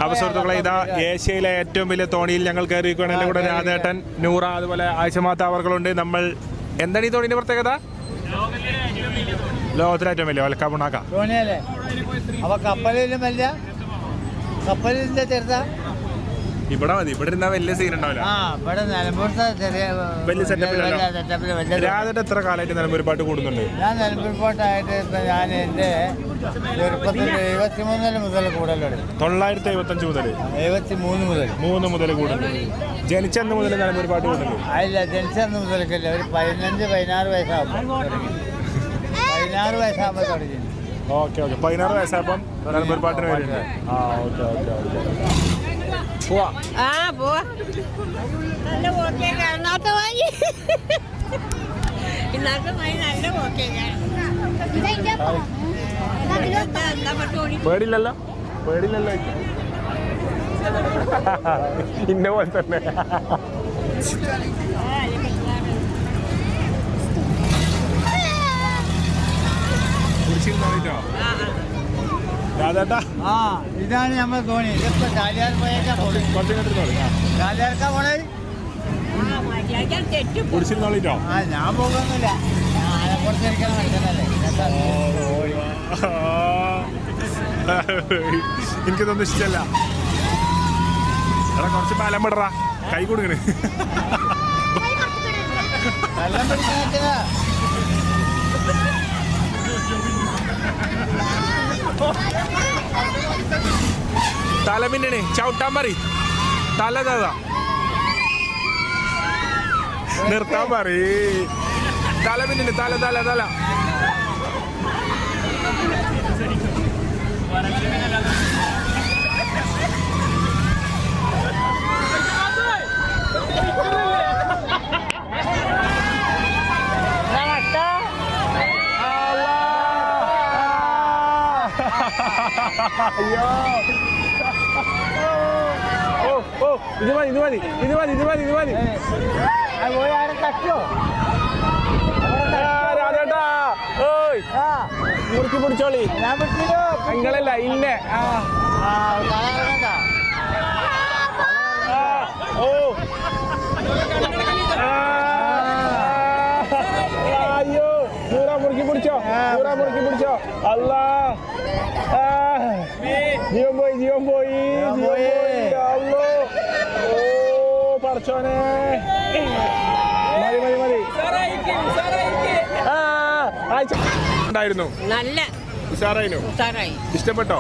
അപ്പൊ സുഹൃത്തുക്കളെ, ഇതാ ഏഷ്യയിലെ ഏറ്റവും വലിയ തോണിയിൽ ഞങ്ങൾ കയറിയിരിക്കുകയാണ്. എൻ്റെ കൂടെ രാധേട്ടൻ, നൂറ, അതുപോലെ ആയിഷമാത്ത അവർകളുണ്ട്. നമ്മൾ എന്താണ് ഈ തോണിന്റെ പ്രത്യേകത? ലോകത്തിലെ ഏറ്റവും വലിയ വലക്കാപ്പുണാക്ക തോണിയല്ലേ? അപ്പൊ കപ്പലിലും വലിയ കപ്പലിന്റെ ചെറുതാ. ഇവിടെ മതി, ഇവിടെ ഇരുന്നാ വലിയ സീൻ ഉണ്ടാവില്ല. വലിയ സെറ്റപ്പിൽ. രാധേട്ടൻ എത്ര കാലമായിട്ട് നിലമ്പൂർ പാട്ട് കൂടുന്നുണ്ട്? ഞാൻ നിലമ്പൂർ പാട്ടായിട്ട് ഇപ്പൊ ഞാൻ എന്റെ ചെറുപ്പത്തിൽ 73 മുതൽ കൂടലുണ്ട്. 975 മുതൽ 73 മുതൽ കൂടുന്നു. ജനിച്ചന്ന് മുതൽ നിലമ്പൂർ പാട്ട് കൂടുന്നു? അല്ല, ജനിച്ചന്ന് മുതൽക്കല്ല, ഒരു 15-16 വയസ്സാകുമ്പോൾ 16 വയസ്സാകുമ്പോൾ തുടങ്ങി. ഓക്കെ 16 വയസ്സായപ്പം നിലമ്പൂർ പാട്ടിന് വരുന്നുണ്ട്. പേടില്ലല്ലോ ഇന്ന പോലെ തന്നെ. ഇതാണ് നമ്മളെ തോണി. ഇതിപ്പോ ചാലിയാർ പോയേക്കാ പോണേ. ചാലിയാർക്കാ പോണേ. ഞാൻ പോകുന്നില്ല, ആലപ്പുറത്തിരിക്കണം മനസ്സിലല്ലേ. എനിക്കിതൊന്നും ഇഷ്ടല്ല. എടാ കുറച്ച് ബലം വിടറാ, കൈ കൊടുക്കണേ. വെള്ളം പിടിക്കുന്ന തലമിന്നണേ, ചവിട്ടാൻ പറ. തല നിർത്താൻ പറ. തലമിന്നെ, തല അയ്യോ, ഇത് മതി. മുറുക്കി പിടിച്ചോളി. നിങ്ങളല്ല ഇല്ലേ? അയ്യോ, മുറുക്കി പിടിച്ചോ. അല്ലാ, ജീവൻ പോയി. അല്ലോ, ഓ പറച്ചോനെ. മതി. ഉണ്ടായിരുന്നു, നല്ല ഉഷാറായി. ഇഷ്ടപ്പെട്ടോ?